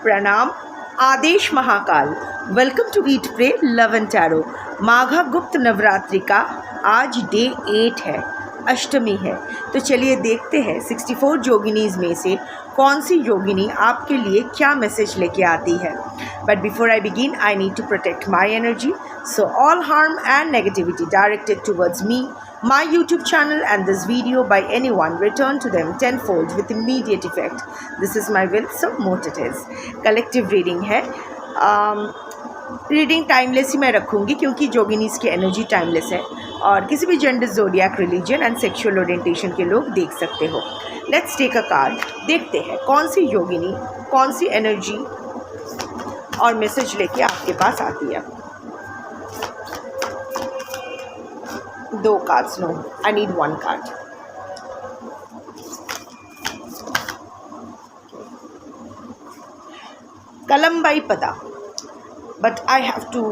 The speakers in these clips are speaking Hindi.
प्रणाम, आदेश Mahakal. Welcome to eat pray love and tarot. माघा गुप्त नवरात्रि का आज डे 8 है, अष्टमी है। तो चलिए देखते हैं 64 योगिनीज़ में से कौन सी योगिनी आपके लिए क्या मैसेज लेके आती है। But before I begin I need to protect my energy, so all harm and negativity directed towards me, my YouTube channel and this video by anyone return to them tenfold with immediate effect. This is my will, so mote it is. Collective reading है। रीडिंग टाइमलेस ही मैं रखूँगी क्योंकि जोगिनीज़ की एनर्जी टाइमलेस है और किसी भी gender, zodiac, religion and sexual orientation के लोग देख सकते हो। लेट्स टेक अ कार्ड, देखते हैं कौन सी योगिनी कौन सी एनर्जी और मैसेज लेके आपके पास आती है। 2 cards, no, I need 1 card. Kalambai Pada, but I have to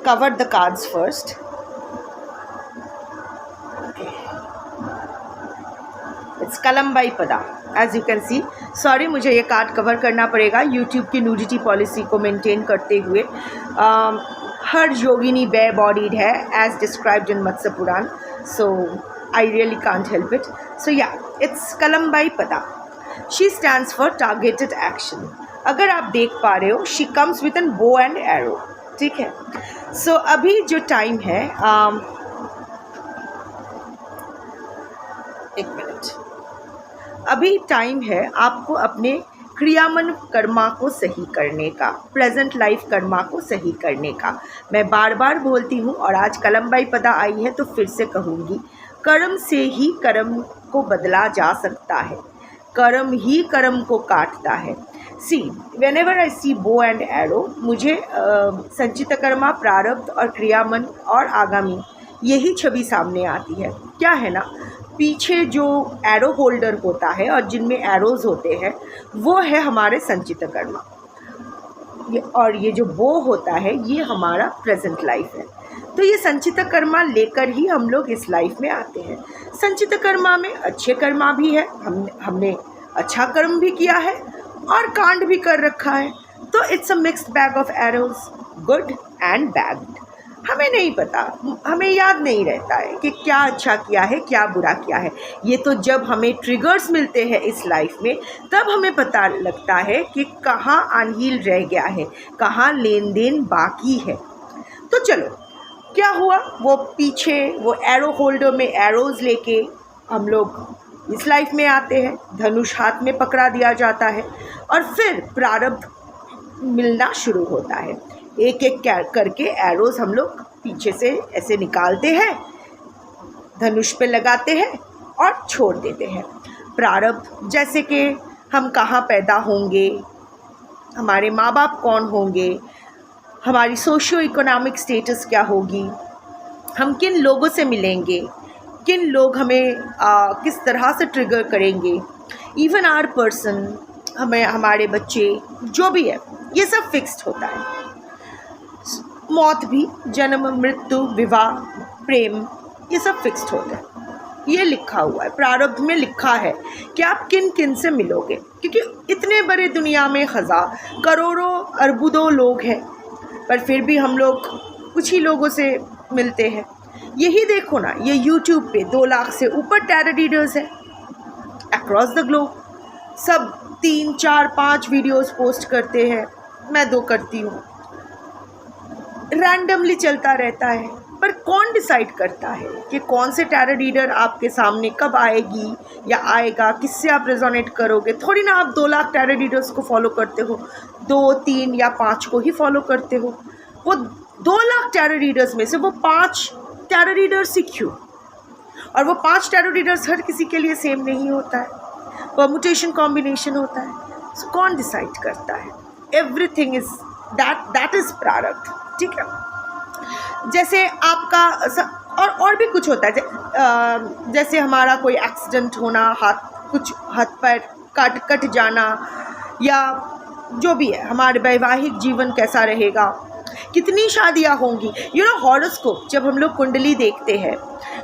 cover the cards first. Okay, it's Kalambai Pada. As you can see, sorry मुझे ये कार्ड कवर करना पड़ेगा यूट्यूब की न्यूडिटी पॉलिसी को मेंटेन करते हुए। हर योगिनी बेयर बॉडीड है as described in Matsya Purana, so I really can't help it. So ya, it's कलम्बाई पदा। She stands for targeted action. अगर आप देख पा रहे हो, she comes with an bow and arrow, ठीक है। सो अभी जो टाइम है, एक मिनट, अभी टाइम है आपको अपने क्रियामन कर्मा को सही करने का, प्रेजेंट लाइफ कर्मा को सही करने का। मैं बार बार बोलती हूँ और आज कलम्बाई पदा आई है तो फिर से कहूँगी, कर्म से ही कर्म को बदला जा सकता है, कर्म ही कर्म को काटता है। सी व्हेनेवर आई सी बो एंड एरो, मुझे संचित कर्मा, प्रारब्ध और क्रियामन और आगामी यही छवि सामने आती है। क्या है ना, पीछे जो एरो होल्डर होता है और जिनमें एरोज़ होते हैं वो है हमारे संचित कर्मा, और ये जो बो होता है ये हमारा प्रेजेंट लाइफ है। तो ये संचित कर्मा लेकर ही हम लोग इस लाइफ में आते हैं। संचित कर्मा में अच्छे कर्मा भी है, हमने अच्छा कर्म भी किया है और कांड भी कर रखा है। तो it's a mixed bag of arrows, good and bad. हमें नहीं पता, हमें याद नहीं रहता है कि क्या अच्छा किया है क्या बुरा किया है। ये तो जब हमें ट्रिगर्स मिलते हैं इस लाइफ में तब हमें पता लगता है कि कहाँ अनहील रह गया है, कहाँ लेन देन बाकी है। तो चलो, क्या हुआ, वो पीछे वो एरो होल्डर में एरोज़ लेके हम लोग इस लाइफ में आते हैं। धनुष हाथ में पकड़ा दिया जाता है और फिर प्रारब्ध मिलना शुरू होता है। एक एक करके एरोज़ हम लोग पीछे से ऐसे निकालते हैं, धनुष पे लगाते हैं और छोड़ देते हैं। प्रारब्ध जैसे कि हम कहाँ पैदा होंगे, हमारे माँ बाप कौन होंगे, हमारी सोशियो इकोनॉमिक स्टेटस क्या होगी, हम किन लोगों से मिलेंगे, किन लोग हमें किस तरह से ट्रिगर करेंगे, इवन आवर पर्सन, हमें हमारे बच्चे जो भी है, ये सब फिक्स्ड होता है। मौत भी, जन्म, मृत्यु, विवाह, प्रेम, ये सब फिक्स्ड होता है। ये लिखा हुआ है, प्रारब्ध में लिखा है कि आप किन किन से मिलोगे, क्योंकि इतने बड़े दुनिया में करोड़ों अरबों लोग हैं, पर फिर भी हम लोग कुछ ही लोगों से मिलते हैं। यही देखो ना, ये यूट्यूब पे 2 लाख से ऊपर टैरो रीडर्स हैं अक्रॉस द ग्लोब। सब 3, 4, 5 वीडियोस पोस्ट करते हैं, मैं 2 करती हूँ। रैंडमली चलता रहता है, पर कौन डिसाइड करता है कि कौन से टैरो रीडर आपके सामने कब आएगी या आएगा, किससे आप रेजोनेट करोगे। थोड़ी ना आप 2 लाख टैरो रीडर्स को फॉलो करते हो, 2, 3 या 5 को ही फॉलो करते हो। वो 2 लाख टैरो रीडर्स में से वो 5 टैरो रीडर्स ही क्यों? और वो 5 टैरो रीडर्स हर किसी के लिए सेम नहीं होता है, परमुटेशन कॉम्बिनेशन होता है। सो कौन डिसाइड करता है? एवरीथिंग इज दैट इज़ प्रारब्ध, ठीक है। जैसे आपका और भी कुछ होता है, जैसे हमारा कोई एक्सीडेंट होना, हाथ पैर कट जाना, या जो भी है, हमारे वैवाहिक जीवन कैसा रहेगा, कितनी शादियाँ होंगी। हॉरोस्कोप, जब हम लोग कुंडली देखते हैं,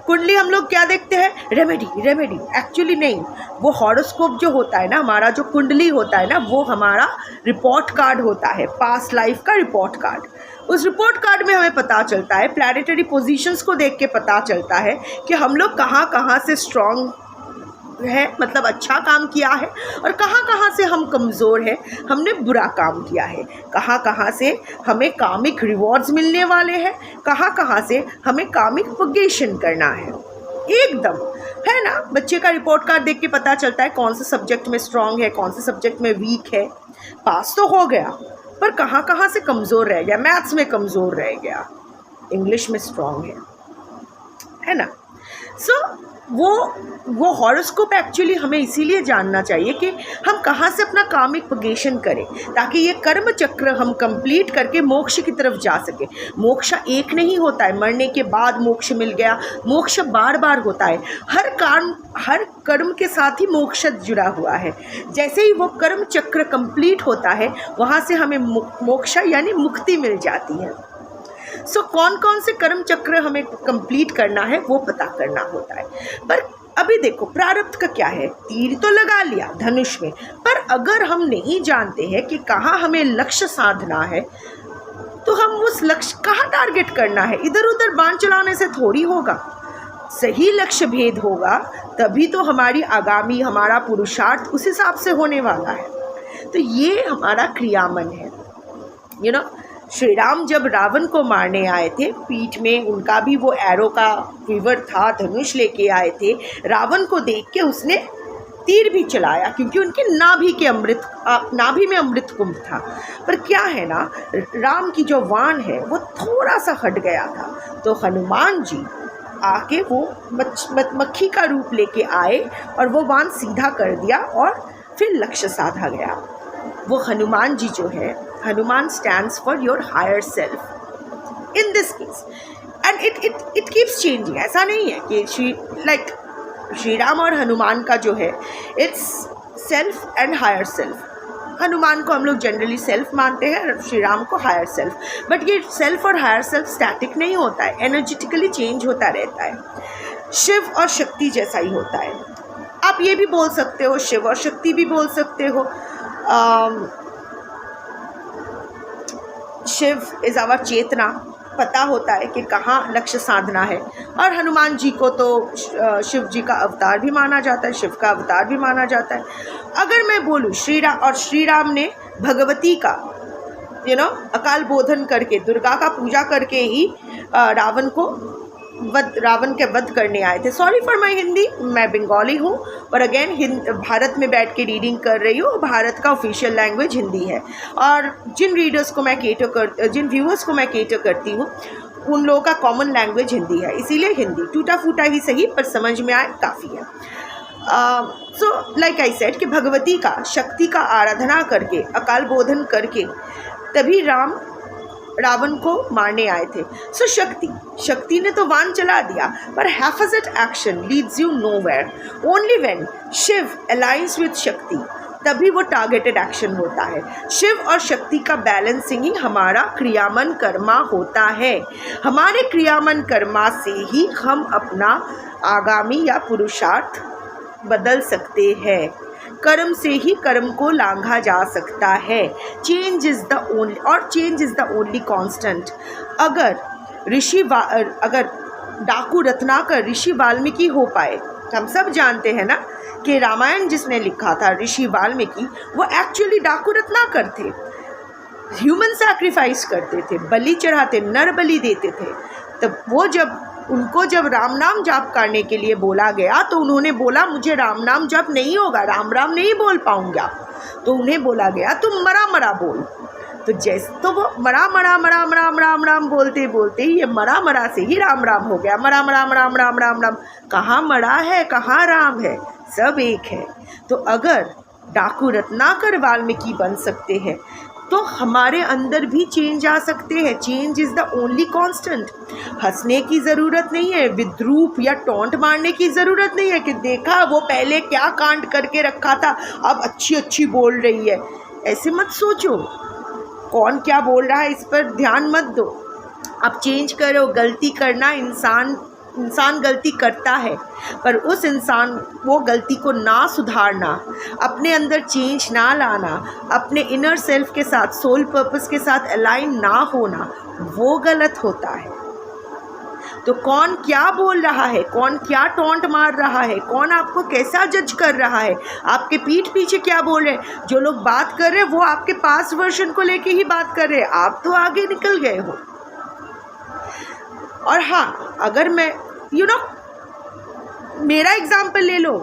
कुंडली हम लोग क्या देखते हैं, रेमेडी। एक्चुअली नहीं, वो हॉरोस्कोप जो होता है ना, हमारा जो कुंडली होता है ना, वो हमारा रिपोर्ट कार्ड होता है, पास्ट लाइफ का रिपोर्ट कार्ड। उस रिपोर्ट कार्ड में हमें पता चलता है, प्लैनेटरी पोजीशंस को देख के पता चलता है कि हम लोग कहाँ से स्ट्रॉन्ग है, मतलब अच्छा काम किया है, और कहाँ से हम कमज़ोर हैं, हमने बुरा काम किया है, कहाँ से हमें कामिक रिवॉर्ड्स मिलने वाले हैं, कहाँ से हमें कामिक पगेशन करना है। एकदम है ना, बच्चे का रिपोर्ट कार्ड देख के पता चलता है कौन से सब्जेक्ट में स्ट्रांग है, कौन से सब्जेक्ट में वीक है। पास तो हो गया, पर कहाँ से कमज़ोर रह गया, मैथ्स में कमज़ोर रह गया, इंग्लिश में स्ट्रांग है ना। सो वो हॉरोस्कोप एक्चुअली हमें इसीलिए जानना चाहिए कि हम कहाँ से अपना कामिक पगेशन करें, ताकि ये कर्म चक्र हम कंप्लीट करके मोक्ष की तरफ जा सके। मोक्ष एक नहीं होता है, मरने के बाद मोक्ष मिल गया, मोक्ष बार बार होता है। हर कर्म के साथ ही मोक्ष जुड़ा हुआ है। जैसे ही वो कर्म चक्र कंप्लीट होता है, वहाँ से हमें मोक्ष यानी मुक्ति मिल जाती है। सो कौन से कर्म चक्र हमें कंप्लीट करना है वो पता करना होता है। पर अभी देखो, प्रारब्ध का क्या है, तीर तो लगा लिया धनुष में, पर अगर हम नहीं जानते हैं कि कहाँ हमें लक्ष्य साधना है, तो हम उस लक्ष्य कहाँ टारगेट करना है, इधर उधर बाण चलाने से थोड़ी होगा। सही लक्ष्य भेद होगा तभी तो हमारा पुरुषार्थ उस हिसाब से होने वाला है। तो ये हमारा क्रियामन है। श्री राम जब रावण को मारने आए थे, पीठ में उनका भी वो एरो का फीवर था, धनुष लेके आए थे। रावण को देख के उसने तीर भी चलाया, क्योंकि उनके नाभि में अमृत कुंभ था। पर क्या है ना, राम की जो वाण है वो थोड़ा सा हट गया था, तो हनुमान जी आके वो मक्खी का रूप लेके आए और वो वाण सीधा कर दिया और फिर लक्ष्य साधा गया। वो हनुमान जी जो है, Hanuman stands for your higher self in this case, and it keeps changing। ऐसा नहीं है कि श्री राम और हनुमान का जो है it's self and higher self। Hanuman को हम लोग जनरली सेल्फ मानते हैं और श्री राम को हायर सेल्फ, बट ये सेल्फ और हायर सेल्फ स्टैटिक नहीं होता है, एनर्जेटिकली चेंज होता रहता है। शिव और शक्ति जैसा ही होता है। आप ये भी बोल सकते हो, शिव और शक्ति भी बोल सकते हो। शिव इज़ आवर चेतना, पता होता है कि कहाँ लक्ष्य साधना है। और हनुमान जी को तो शिव जी का अवतार भी माना जाता है, शिव का अवतार भी माना जाता है। अगर मैं बोलूँ श्री राम ने भगवती का अकाल बोधन करके, दुर्गा का पूजा करके ही रावण के वध करने आए थे। सॉरी फॉर माय हिंदी, मैं बंगाली हूँ, पर अगेन भारत में बैठ के रीडिंग कर रही हूँ। भारत का ऑफिशियल लैंग्वेज हिंदी है, और जिन व्यूअर्स को मैं केटर करती हूँ, उन लोगों का कॉमन लैंग्वेज हिंदी है, इसीलिए हिंदी टूटा फूटा ही सही पर समझ में आए काफ़ी है। सो लाइक आई सेड कि भगवती का, शक्ति का आराधना करके, अकाल बोधन करके तभी रावण को मारने आए थे। सो शक्ति ने तो वाण चला दिया, पर haphazard action leads you nowhere। Only when Shiv aligns with Shakti, तभी वो टारगेटेड एक्शन होता है। शिव और शक्ति का बैलेंसिंग ही हमारा क्रियामन कर्मा होता है। हमारे क्रियामन कर्मा से ही हम अपना आगामी या पुरुषार्थ बदल सकते हैं। कर्म से ही कर्म को लांघा जा सकता है। Change is the only constant. अगर डाकू रत्नाकर ऋषि वाल्मीकि हो पाए, हम सब जानते हैं ना कि रामायण जिसने लिखा था ऋषि वाल्मीकि, वो एक्चुअली डाकू रत्नाकर थे। ह्यूमन सैक्रिफाइस करते थे, बलि चढ़ाते, नर बलि देते थे। तब वो जब राम नाम जाप करने के लिए बोला गया, तो उन्होंने बोला मुझे राम नाम जप नहीं होगा, राम नहीं बोल पाऊंगा। तो उन्हें बोला गया तुम मरा बोल। तो वो मरा बोलते ही ये मरा से ही राम हो गया। राम। कहाँ मरा है, कहाँ राम है, सब एक है। तो अगर डाकू रत्नाकर वाल्मीकि बन सकते हैं, तो हमारे अंदर भी चेंज आ सकते हैं। Change is the only constant. हंसने की ज़रूरत नहीं है, विद्रूप या टॉन्ट मारने की ज़रूरत नहीं है कि देखा वो पहले क्या कांड करके रखा था, अब अच्छी बोल रही है। ऐसे मत सोचो। कौन क्या बोल रहा है इस पर ध्यान मत दो, आप चेंज करो। गलती करना इंसान गलती करता है, पर उस इंसान वो गलती को ना सुधारना, अपने अंदर चेंज ना लाना, अपने इनर सेल्फ के साथ, सोल पर्पस के साथ अलाइन ना होना, वो गलत होता है। तो कौन क्या बोल रहा है, कौन क्या टॉन्ट मार रहा है, कौन आपको कैसा जज कर रहा है, आपके पीठ पीछे क्या बोल रहे हैं, जो लोग बात कर रहे हैं वो आपके पास्ट वर्जन को लेके ही बात कर रहे हैं, आप तो आगे निकल गए हो। और हाँ, अगर मैं मेरा एग्जाम्पल ले लो,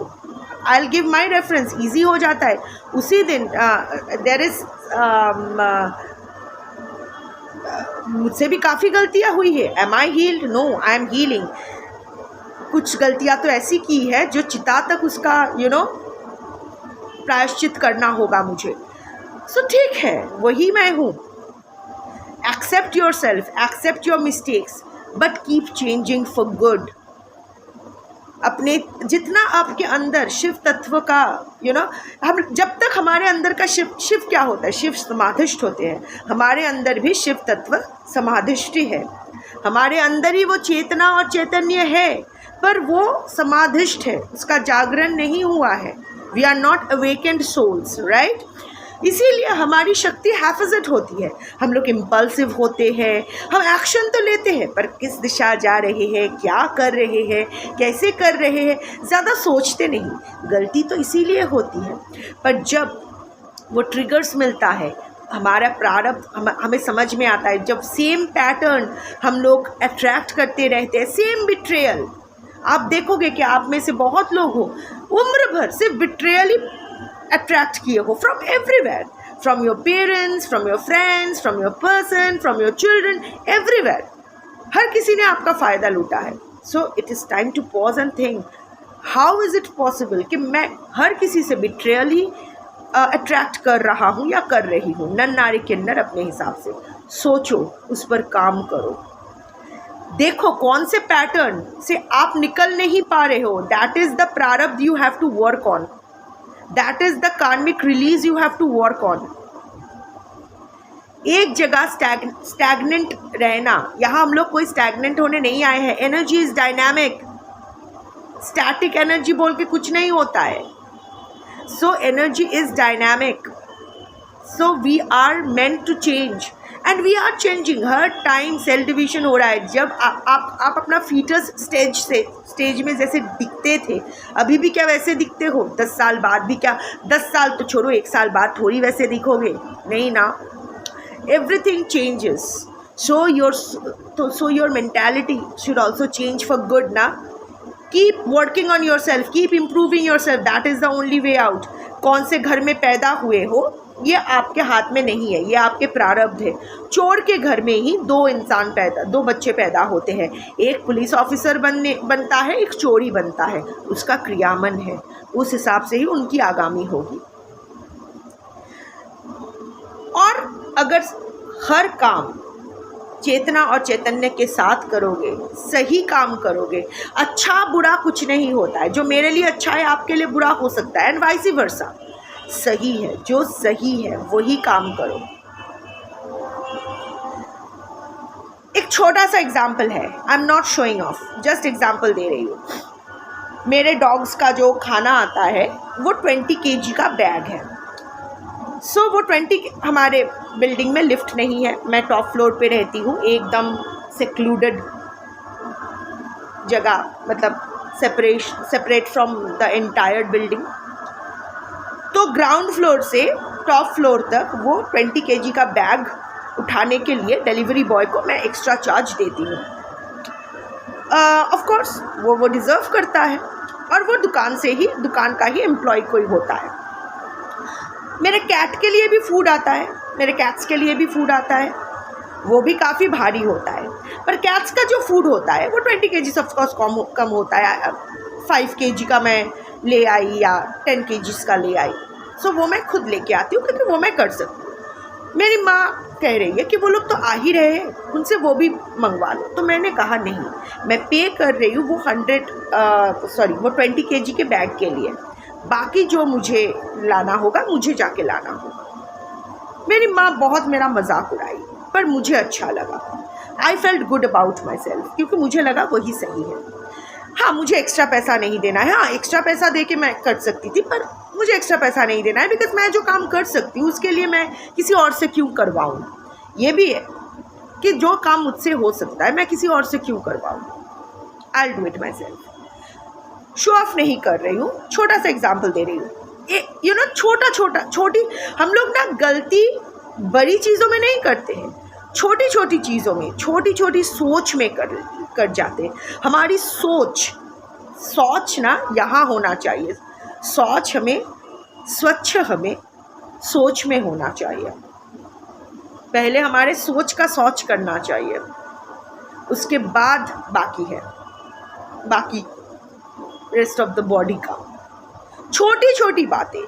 I will give my reference, easy हो जाता है। उसी दिन देयर इज मुझसे भी काफ़ी गलतियाँ हुई है। Am I healed? No, I am healing. कुछ गलतियाँ तो ऐसी की है जो चिता तक उसका प्रायश्चित करना होगा मुझे। सो ठीक है, वही मैं हूँ। Accept yourself, accept your mistakes, but keep changing for good. अपने जितना आपके अंदर शिव तत्व का हम जब तक हमारे अंदर का शिव क्या होता है, शिव समाधिष्ठ होते हैं। हमारे अंदर भी शिव तत्व समाधिष्ठ है, हमारे अंदर ही वो चेतना और चैतन्य है, पर वो समाधिष्ठ है, उसका जागरण नहीं हुआ है। We are not awakened souls, right. इसीलिए हमारी शक्ति हैफिजट होती है। हम लोग इम्पल्सिव होते हैं, हम एक्शन तो लेते हैं, पर किस दिशा जा रहे हैं, क्या कर रहे हैं, कैसे कर रहे हैं, ज़्यादा सोचते नहीं। गलती तो इसीलिए होती है, पर जब वो ट्रिगर्स मिलता है, हमारा प्रारब्ध हमें समझ में आता है, जब सेम पैटर्न हम लोग अट्रैक्ट करते रहते हैं, सेम बिट्रेयल। आप देखोगे कि आप में से बहुत लोग हो उम्र भर सिर्फ बिट्रेयल ही अट्रैक्ट किए हो, from everywhere, from your parents, from your friends, from your person, from your children, everywhere. हर किसी ने आपका फ़ायदा लूटा है। So it is time to pause and think, how is it possible कि मैं हर किसी से बिट्रेयल ही अट्रैक्ट कर रहा हूँ या कर रही हूँ। नर नारी किन्नर अपने हिसाब से सोचो, उस पर काम करो, देखो कौन से पैटर्न से आप निकल नहीं पा रहे हो। That is the prarabdh you have to work on, that is the karmic release you have to work on. एक जगह स्टैग्नेंट रहना, यहाँ हम लोग कोई स्टैग्नेंट होने नहीं आए हैं। Energy is dynamic, static energy बोल के कुछ नहीं होता है। So energy is dynamic, so we are meant to change and we are changing. हर टाइम सेल डिवीजन हो रहा है। जब आप अपना फीटस स्टेज में जैसे दिखते थे, अभी भी क्या वैसे दिखते हो? 10 साल बाद भी क्या? 10 साल तो छोड़ो, 1 साल बाद थोड़ी वैसे दिखोगे, नहीं ना। Everything changes, so your mentality should also change for good ना। Keep working on yourself, keep improving yourself, that is the only way out. कौन से घर में पैदा हुए हो ये आपके हाथ में नहीं है, ये आपके प्रारब्ध है। चोर के घर में ही दो बच्चे पैदा होते हैं, एक पुलिस ऑफिसर बनता है, एक चोरी बनता है। उसका क्रियामन है, उस हिसाब से ही उनकी आगामी होगी। और अगर हर काम चेतना और चैतन्य के साथ करोगे, सही काम करोगे, अच्छा बुरा कुछ नहीं होता है। जो मेरे लिए अच्छा है आपके लिए बुरा हो सकता है, एंड वाइस वर्सा। सही है, जो सही है वही काम करो। एक छोटा सा एग्जाम्पल है, I am not showing off, just example दे रही हूँ। मेरे डॉग्स का जो खाना आता है वो 20 kg का बैग है। सो वो 20, हमारे बिल्डिंग में लिफ्ट नहीं है, मैं टॉप फ्लोर पे रहती हूँ, एकदम सेक्लूडेड जगह, मतलब separate from the entire building. तो ग्राउंड फ्लोर से टॉप फ्लोर तक वो 20 kg का बैग उठाने के लिए डिलीवरी बॉय को मैं एक्स्ट्रा चार्ज देती हूँ। ऑफ कोर्स वो डिज़र्व करता है, और वो दुकान का ही एम्प्लॉय कोई होता है। मेरे कैट के लिए भी फूड आता है, मेरे कैट्स के लिए भी फूड आता है, वो भी काफ़ी भारी होता है। पर कैट्स का जो फूड होता है वो 20 kg ऑफकोर्स कम होता है। 5 kg का मैं ले आई या 10 kg का ले आई, सो वो मैं खुद लेके आती हूँ, क्योंकि वो मैं कर सकती हूँ। मेरी माँ कह रही है कि वो लोग तो आ ही रहे हैं, उनसे वो भी मंगवा लो। तो मैंने कहा नहीं, मैं पे कर रही हूँ वो 20 kg के बैग के लिए, बाकी जो मुझे लाना होगा मुझे जाके लाना होगा। मेरी माँ बहुत मेरा मजाक उड़ाई, पर मुझे अच्छा लगा। I felt good about my self, क्योंकि मुझे लगा वही सही है। हाँ, मुझे एक्स्ट्रा पैसा नहीं देना है। हाँ, एक्स्ट्रा पैसा दे के मैं कर सकती थी, पर मुझे एक्स्ट्रा पैसा नहीं देना है, बिकॉज मैं जो काम कर सकती हूँ उसके लिए मैं किसी और से क्यों करवाऊँ। ये भी है कि जो काम मुझसे हो सकता है मैं किसी और से क्यों करवाऊँ। I will do it myself. Show off नहीं कर रही हूँ, छोटा सा एग्जाम्पल दे रही हूँ। छोटी हम लोग ना गलती बड़ी चीज़ों में नहीं करते हैं, छोटी छोटी चीज़ों में, छोटी छोटी सोच में कर जाते हैं। हमारी सोच ना यहाँ होना चाहिए। स्वच्छ हमें सोच में होना चाहिए। पहले हमारे सोच का सोच करना चाहिए, उसके बाद बाकी रेस्ट ऑफ द बॉडी का। छोटी छोटी बातें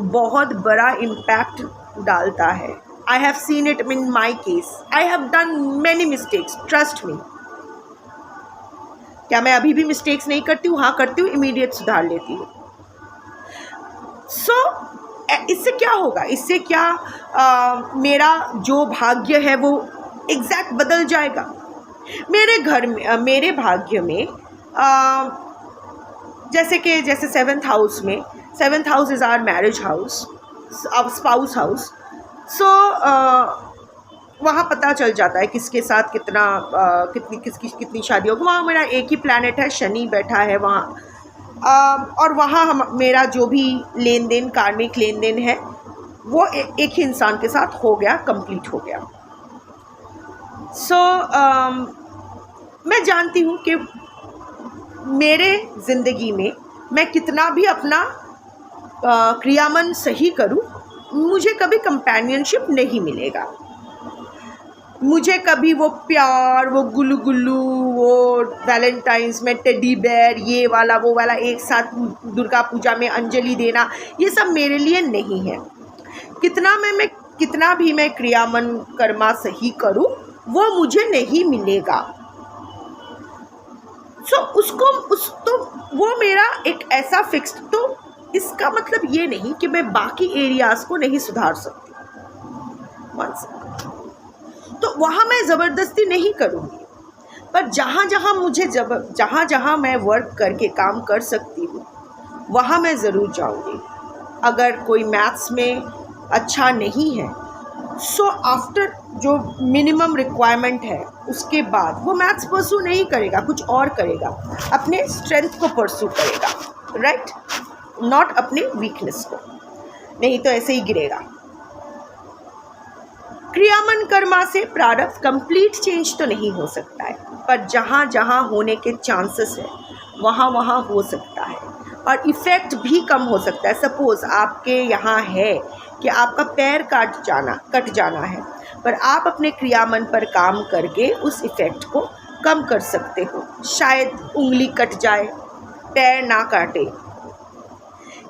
बहुत बड़ा इम्पैक्ट डालता है। I have seen it in my case. I have done many mistakes, trust me. क्या मैं अभी भी मिस्टेक्स नहीं करती हूँ? हाँ, करती हूँ, इमीडिएट सुधार लेती हूँ। इससे क्या होगा? इससे क्या मेरा जो भाग्य है वो एग्जैक्ट बदल जाएगा। मेरे भाग्य में जैसे 7th हाउस में, 7th house is our marriage house, spouse house. वहाँ पता चल जाता है किसके साथ किसकी कितनी शादी होगी। वहाँ मेरा एक ही प्लैनेट है, शनि बैठा है वहाँ। और वहाँ मेरा जो भी लेन देन, कार्मिक लेन देन है, वो एक ही इंसान के साथ हो गया, कंप्लीट हो गया। मैं जानती हूँ कि मेरे ज़िंदगी में मैं कितना भी अपना क्रियामन सही करूँ, मुझे कभी कंपेनियनशिप नहीं मिलेगा। मुझे कभी वो प्यार, वो गुल्लू गुल्लू, वो वैलेंटाइंस में टेडी बेयर, ये वाला वो वाला, एक साथ दुर्गा पूजा में अंजलि देना, ये सब मेरे लिए नहीं है। कितना भी मैं क्रियामन कर्मा सही करूं, वो मुझे नहीं मिलेगा। तो वो मेरा एक ऐसा फिक्स्ड, तो इसका मतलब ये नहीं कि मैं बाकी एरियाज़ को नहीं सुधार सकती। तो वहाँ मैं ज़बरदस्ती नहीं करूँगी, पर जहाँ जहाँ मैं वर्क करके काम कर सकती हूँ वहाँ मैं ज़रूर जाऊँगी। अगर कोई मैथ्स में अच्छा नहीं है, आफ्टर जो मिनिमम रिक्वायरमेंट है उसके बाद वो मैथ्स परस्यू नहीं करेगा, कुछ और करेगा, अपने स्ट्रेंथ को परस्यू करेगा, राइट, नॉट अपने वीकनेस को। नहीं तो ऐसे ही गिरेगा। क्रियामन कर्मा से प्रारब्ध कंप्लीट चेंज तो नहीं हो सकता है, पर जहाँ जहाँ होने के चांसेस है वहाँ वहाँ हो सकता है, और इफ़ेक्ट भी कम हो सकता है। सपोज़ आपके यहाँ है कि आपका पैर कट जाना है, पर आप अपने क्रियामन पर काम करके उस इफ़ेक्ट को कम कर सकते हो। शायद उंगली कट जाए, पैर ना काटे,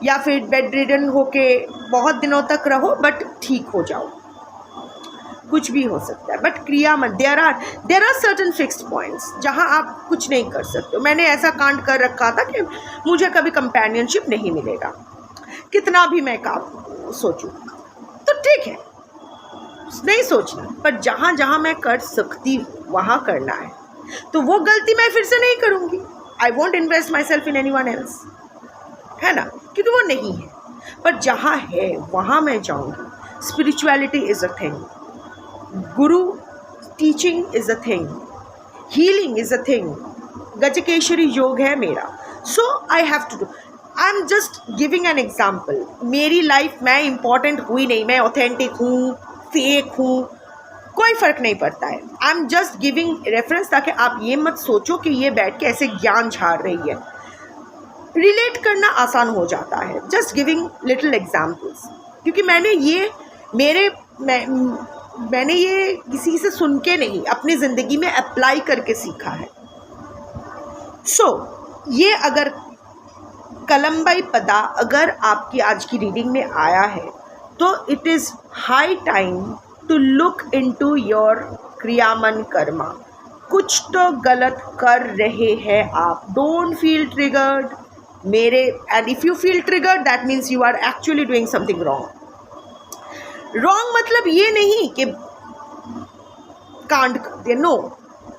या फिर बेड रिडन होके बहुत दिनों तक रहो बट ठीक हो जाओ, कुछ भी हो सकता है। बट क्रियामन, there are certain fixed points जहाँ आप कुछ नहीं कर सकते हो। मैंने ऐसा कांड कर रखा था कि मुझे कभी कंपेनियनशिप नहीं मिलेगा, कितना भी मैं काम सोचूं, तो ठीक है, नहीं सोचना, पर जहाँ जहाँ मैं कर सकती हूँ वहाँ करना है। तो वो गलती मैं फिर से नहीं करूँगी। I want invest my self in any one else, है ना, क्योंकि वो नहीं है। पर जहाँ है वहाँ मैं जाऊँगी। Spirituality is a thing, guru teaching is a thing, healing is a thing, गजकेशरी योग है मेरा। So I have to do. I am just giving an example. मेरी लाइफ में इम्पॉर्टेंट हुई नहीं, मैं ऑथेंटिक हूँ, फेक हूँ, कोई फ़र्क नहीं पड़ता है। I am just giving reference, ताकि आप ये मत सोचो कि ये बैठ के ऐसे ज्ञान झाड़ रही है। रिलेट करना आसान हो जाता है, जस्ट गिविंग लिटिल एग्जाम्पल्स, क्योंकि मैंने ये किसी से सुन के नहीं, अपनी ज़िंदगी में अप्लाई करके सीखा है। ये अगर कलम्बाई पदा अगर आपकी आज की रीडिंग में आया है, तो it is high time to look into your क्रियामन कर्मा। कुछ तो गलत कर रहे हैं आप। Don't feel triggered and if you feel triggered, that means you are actually doing something wrong. Wrong मतलब ये नहीं कि कांड कर दे, no,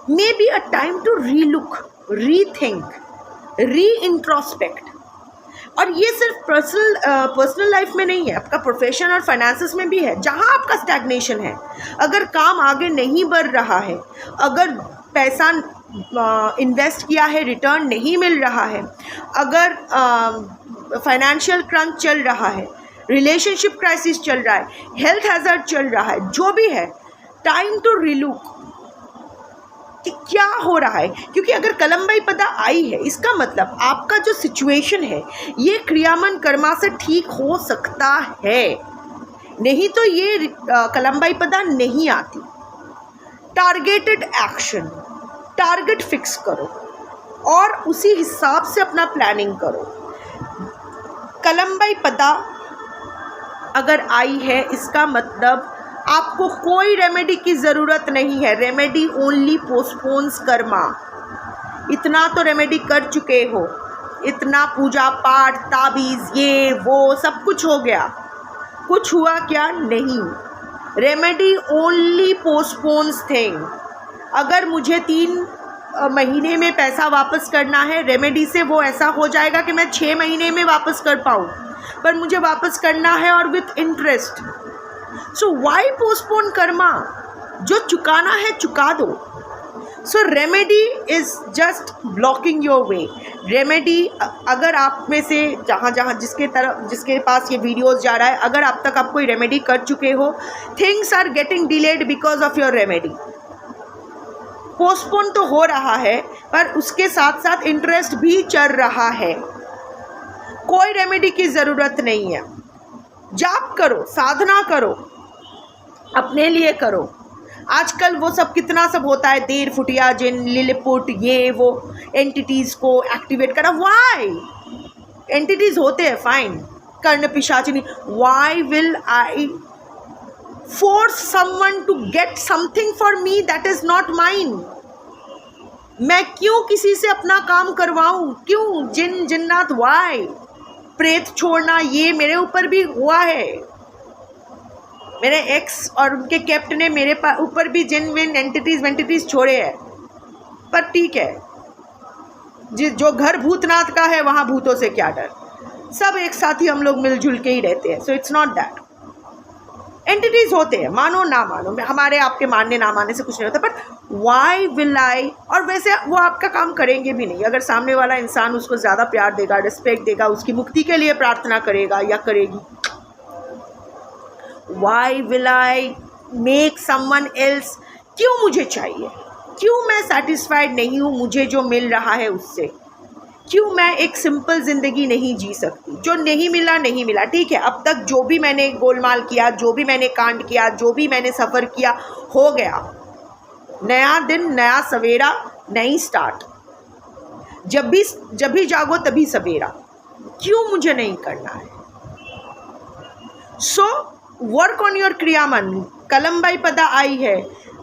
maybe a time to relook, rethink, re introspect. और ये सिर्फ पर्सनल लाइफ में नहीं है, आपका प्रोफेशन और फाइनेंसेस में भी है। जहाँ आपका स्टैग्नेशन है, अगर काम आगे नहीं बढ़ रहा है, अगर पैसा इन्वेस्ट किया है रिटर्न नहीं मिल रहा है, अगर फाइनेंशियल क्रंच चल रहा है, रिलेशनशिप क्राइसिस चल रहा है, हेल्थ हैजर्ड चल रहा है, जो भी है, टाइम टू रिलुक कि क्या हो रहा है। क्योंकि अगर कलमबाई पदा आई है, इसका मतलब आपका जो सिचुएशन है ये क्रियामन कर्मा से ठीक हो सकता है, नहीं तो ये कलमबाई पदा नहीं आती। टारगेटेड एक्शन, टारगेट फिक्स करो और उसी हिसाब से अपना प्लानिंग करो। कलमबाई पदा अगर आई है, इसका मतलब आपको कोई रेमेडी की ज़रूरत नहीं है। Remedy only postpones karma. इतना तो रेमेडी कर चुके हो, इतना पूजा पाठ, ताबीज़, ये वो सब कुछ हो गया, कुछ हुआ क्या? नहीं। Remedy only postpones thing. अगर मुझे 3 महीने में पैसा वापस करना है, रेमेडी से वो ऐसा हो जाएगा कि मैं 6 महीने में वापस कर पाऊँ, पर मुझे वापस करना है और with interest. So why postpone karma? जो चुकाना है चुका दो। So remedy is just blocking your way. Remedy, अगर आप में से जिसके पास ये वीडियोस जा रहा है, अगर अब तक आप कोई रेमेडी कर चुके हो, things are getting delayed because of your remedy. Postpone तो हो रहा है, पर उसके साथ साथ इंटरेस्ट भी चल रहा है। कोई रेमेडी की ज़रूरत नहीं है। जाप करो, साधना करो, अपने लिए करो। आजकल वो सब कितना सब होता है, देर फुटिया जिन, लिलिपुट, ये वो एंटिटीज़ को एक्टिवेट करा। वाई? एंटिटीज़ होते हैं, fine, Karna Pishachini. Why will I force someone to get something for me that is not mine? मैं क्यों किसी से अपना काम करवाऊँ? क्यों? जिन जिन्नात, वाई? प्रेत छोड़ना, ये मेरे ऊपर भी हुआ है। मेरे एक्स और उनके कैप्टन ने मेरे ऊपर भी जिन विन एंटिटीज़ छोड़े हैं। पर ठीक है, जो घर भूतनाथ का है वहाँ भूतों से क्या डर, सब एक साथ ही हम लोग मिलजुल के ही रहते हैं। So it's not that. Entities होते हैं, मानो ना मानो, हमारे आपके मानने ना मानने से कुछ नहीं होता। बट वाई विल आई? और वैसे वो आपका काम करेंगे भी नहीं। अगर सामने वाला इंसान उसको ज़्यादा प्यार देगा, रिस्पेक्ट देगा, उसकी मुक्ति के लिए प्रार्थना करेगा या करेगी। Why will I make someone else? क्यों मुझे चाहिए? क्यों मैं सेटिस्फाइड नहीं हूँ मुझे जो मिल रहा है उससे? क्यों मैं एक सिंपल ज़िंदगी नहीं जी सकती? जो नहीं मिला नहीं मिला, ठीक है। अब तक जो भी मैंने गोलमाल किया, जो भी मैंने कांड किया, जो भी मैंने सफ़र किया, हो गया। नया दिन, नया सवेरा, नई स्टार्ट। जब भी जागो तभी सवेरा। क्यों मुझे नहीं करना है? सो वर्क ऑन योर क्रियामन। कलमबाई पदा आई है,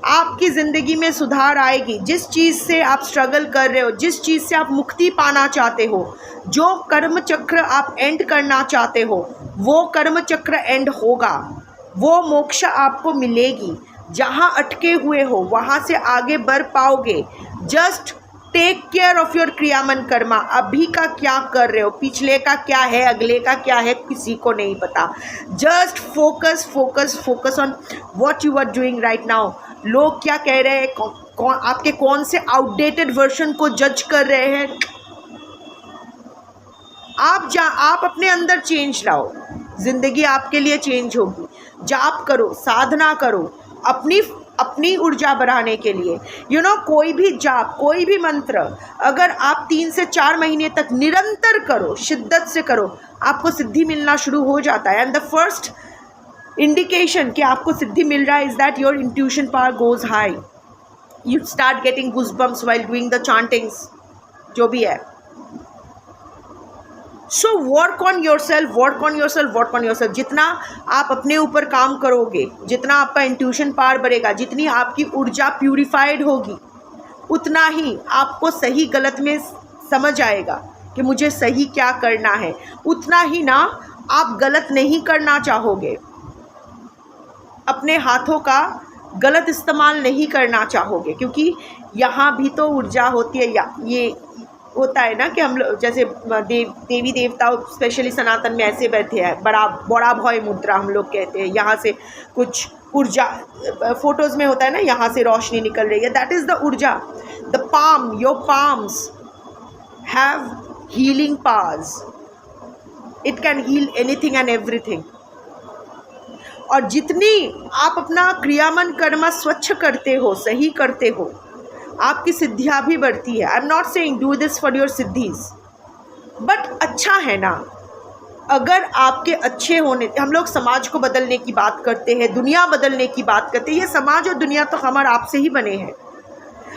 आपकी ज़िंदगी में सुधार आएगी। जिस चीज़ से आप स्ट्रगल कर रहे हो, जिस चीज़ से आप मुक्ति पाना चाहते हो, जो कर्म चक्र आप एंड करना चाहते हो, वो कर्म चक्र एंड होगा। वो मोक्ष आपको मिलेगी। जहाँ अटके हुए हो वहाँ से आगे बढ़ पाओगे। Just take care of your क्रियामन कर्मा। अभी का क्या कर रहे हो, पिछले का क्या है, अगले का क्या है, किसी को नहीं पता। Just focus on what you are doing right now. लोग क्या कह रहे हैं, आपके कौन से आउटडेटेड वर्जन को जज कर रहे हैं, आप अपने अंदर चेंज लाओ। ज़िंदगी आपके लिए चेंज होगी। जाप करो, साधना करो, अपनी ऊर्जा बढ़ाने के लिए। कोई भी जाप, कोई भी मंत्र अगर आप 3 से 4 महीने तक निरंतर करो, शिद्दत से करो, आपको सिद्धि मिलना शुरू हो जाता है। एंड द फर्स्ट इंडिकेशन कि आपको सिद्धि मिल रहा है is that your intuition power goes high. You start getting goosebumps while doing the chantings, जो भी है। So work on yourself. जितना आप अपने ऊपर काम करोगे, जितना आपका इंट्यूशन पावर बढ़ेगा, जितनी आपकी ऊर्जा प्यूरिफाइड होगी, उतना ही आपको सही गलत में समझ आएगा कि मुझे सही क्या करना है। उतना ही ना आप गलत नहीं करना चाहोगे। अपने हाथों का गलत इस्तेमाल नहीं करना चाहोगे, क्योंकि यहाँ भी तो ऊर्जा होती है। या ये होता है ना कि हम लोग जैसे देवी देवता स्पेशली सनातन में ऐसे बैठे हैं, बड़ा भय मुद्रा हम लोग कहते हैं। यहाँ से कुछ ऊर्जा, फोटोज़ में होता है ना, यहाँ से रोशनी निकल रही है, दैट इज़ द ऊर्जा। The palm, your palms have healing powers, it can heal anything and everything. और जितनी आप अपना क्रियामन कर्म स्वच्छ करते हो, सही करते हो, आपकी सिद्धियाँ भी बढ़ती है। I am not saying do this for your सिद्धीज, बट अच्छा है ना। अगर आपके अच्छे होने, हम लोग समाज को बदलने की बात करते हैं, दुनिया बदलने की बात करते हैं। ये समाज और दुनिया तो हमारे आपसे ही बने हैं।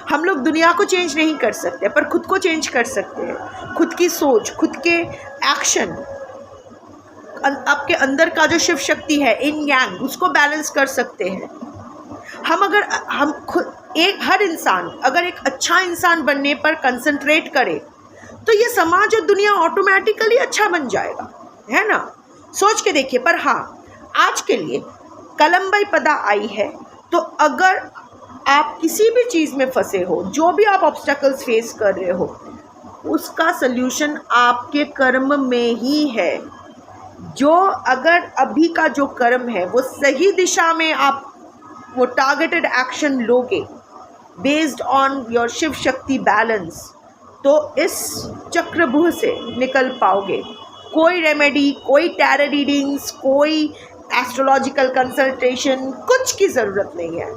हम लोग दुनिया को चेंज नहीं कर सकते, पर खुद को चेंज कर सकते हैं। खुद की सोच, खुद के एक्शन, आपके अंदर का जो शिव शक्ति है, इन यांग, उसको बैलेंस कर सकते हैं। हम खुद हर इंसान अगर एक अच्छा इंसान बनने पर कंसंट्रेट करे तो ये समाज और दुनिया ऑटोमेटिकली अच्छा बन जाएगा, है ना। सोच के देखिए। पर हाँ, आज के लिए कलम्बई पदा आई है, तो अगर आप किसी भी चीज़ में फंसे हो, जो भी आप ऑब्स्टेकल्स फेस कर रहे हो, उसका सल्यूशन आपके कर्म में ही है। जो अगर अभी का जो कर्म है वो सही दिशा में आप वो टारगेटेड एक्शन लोगे based on your Shiv Shakti balance, तो इस चक्रव्यूह से निकल पाओगे। कोई रेमेडी, कोई टैरो रीडिंग्स, कोई एस्ट्रोलॉजिकल कंसल्टेशन, कुछ की ज़रूरत नहीं है।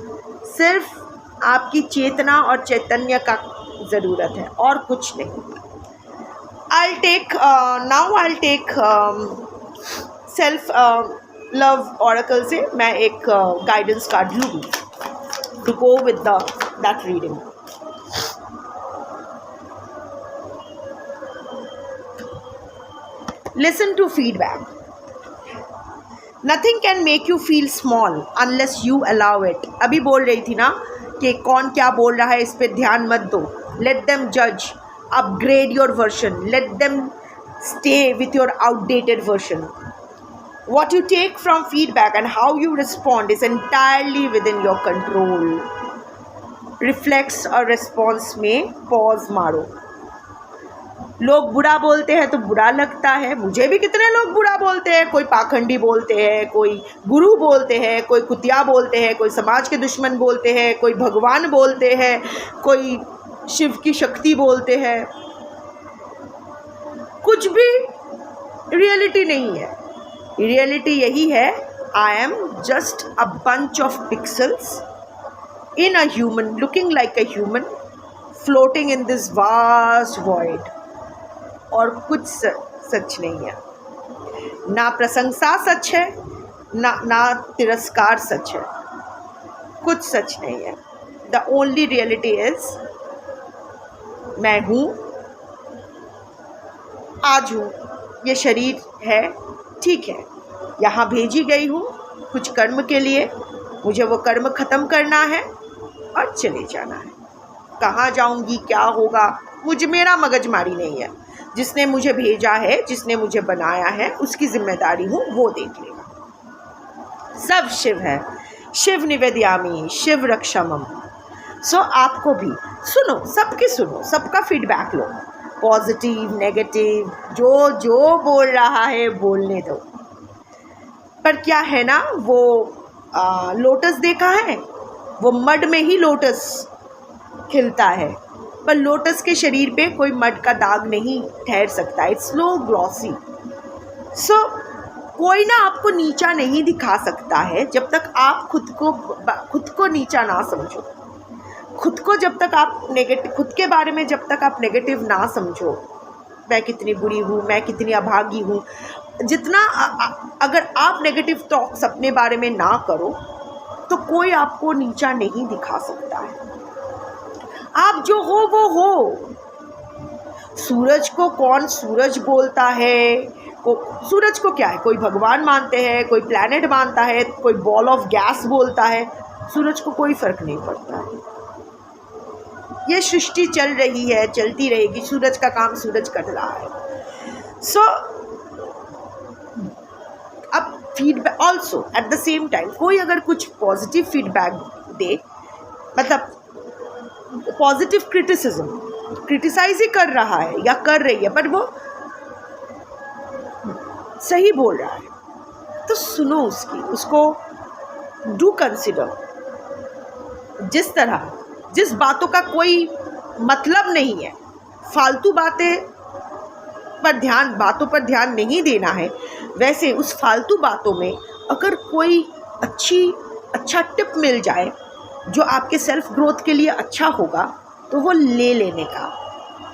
सिर्फ आपकी चेतना और चैतन्य का ज़रूरत है, और कुछ नहीं। I'll take self love oracle से मैं एक गाइडेंस कार्ड लूँगी to go with that reading. Listen to feedback. Nothing can make you feel small unless you allow it. अभी बोल रही थी ना कि कौन क्या बोल रहा है, इस पर ध्यान मत दो। लेट देम जज, upgrade your version, let them stay with your outdated version. What you take from feedback and how you respond is entirely within your control. Reflex और response में pause मारो। लोग बुरा बोलते हैं तो बुरा लगता है, मुझे भी कितने लोग बुरा बोलते हैं। कोई पाखंडी बोलते हैं, कोई गुरु बोलते हैं, कोई कुतिया बोलते हैं, कोई समाज के दुश्मन बोलते हैं, कोई भगवान बोलते हैं, कोई शिव की शक्ति बोलते हैं। कुछ भी रियलिटी नहीं है। रियलिटी यही है, I am just a bunch of pixels in a human, looking like a human, floating in this vast void. और कुछ सच नहीं है। ना प्रशंसा सच है, ना तिरस्कार सच है। कुछ सच नहीं है। द ओनली रियलिटी इज मैं हूँ, आज हूँ, ये शरीर है, ठीक है, यहाँ भेजी गई हूँ कुछ कर्म के लिए। मुझे वो कर्म ख़त्म करना है और चले जाना है। कहाँ जाऊँगी, क्या होगा, मेरा मगजमारी नहीं है। जिसने मुझे भेजा है, जिसने मुझे बनाया है, उसकी जिम्मेदारी हूँ, वो देख लेगा। सब शिव है। शिव निवेदयामी, शिव रक्षामम। सो आपको भी सुनो, सबकी सुनो, सबका फीडबैक लो, पॉजिटिव, नेगेटिव, जो बोल रहा है बोलने दो। पर क्या है ना, वो लोटस देखा है, वो मड में ही लोटस खिलता है, पर लोटस के शरीर पे कोई मड का दाग नहीं ठहर सकता। It's slow glossy. सो कोई ना आपको नीचा नहीं दिखा सकता है जब तक आप खुद को नीचा ना समझो। खुद को जब तक आप खुद के बारे में जब तक आप नेगेटिव ना समझो, मैं कितनी बुरी हूँ, मैं कितनी अभागी हूँ, जितना अगर आप नेगेटिव टॉक्स अपने बारे में ना करो तो कोई आपको नीचा नहीं दिखा सकता है। आप जो हो वो हो। सूरज को कौन सूरज बोलता है? सूरज को क्या है, कोई भगवान मानते हैं, कोई प्लैनेट मानता है, कोई बॉल ऑफ गैस बोलता है। सूरज को कोई फ़र्क नहीं पड़ता है। ये सृष्टि चल रही है, चलती रहेगी। सूरज का काम सूरज कर रहा है। सो अब feedback also at the same time, कोई अगर कुछ पॉजिटिव फीडबैक दे, मतलब पॉजिटिव क्रिटिसाइज ही कर रहा है या कर रही है पर वो सही बोल रहा है, तो सुनो उसको डू कंसिडर। जिस बातों का कोई मतलब नहीं है, फालतू बातों पर ध्यान नहीं देना है, वैसे उस फालतू बातों में अगर कोई अच्छा टिप मिल जाए जो आपके सेल्फ ग्रोथ के लिए अच्छा होगा, तो वो ले लेने का,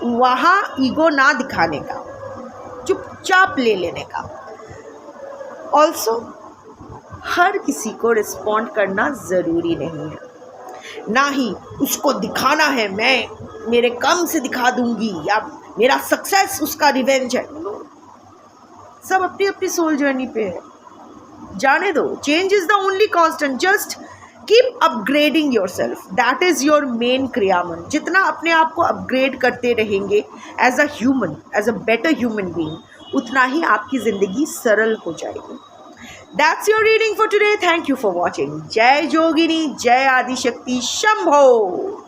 वहाँ ईगो ना दिखाने का, चुपचाप ले लेने का। ऑल्सो हर किसी को रिस्पॉन्ड करना ज़रूरी नहीं है, ना ही उसको दिखाना है मैं मेरे कम से दिखा दूंगी या मेरा सक्सेस उसका रिवेंज है। सब अपनी अपनी सोल जर्नी पे है, जाने दो। Change is the only constant, just keep upgrading yourself, that is your main क्रियामन। जितना अपने आप को अपग्रेड करते रहेंगे as a human, as a better human being, उतना ही आपकी ज़िंदगी सरल हो जाएगी। That's your reading for today. Thank you for watching. जय जोगिनी, जय आदिशक्ति, शंभो।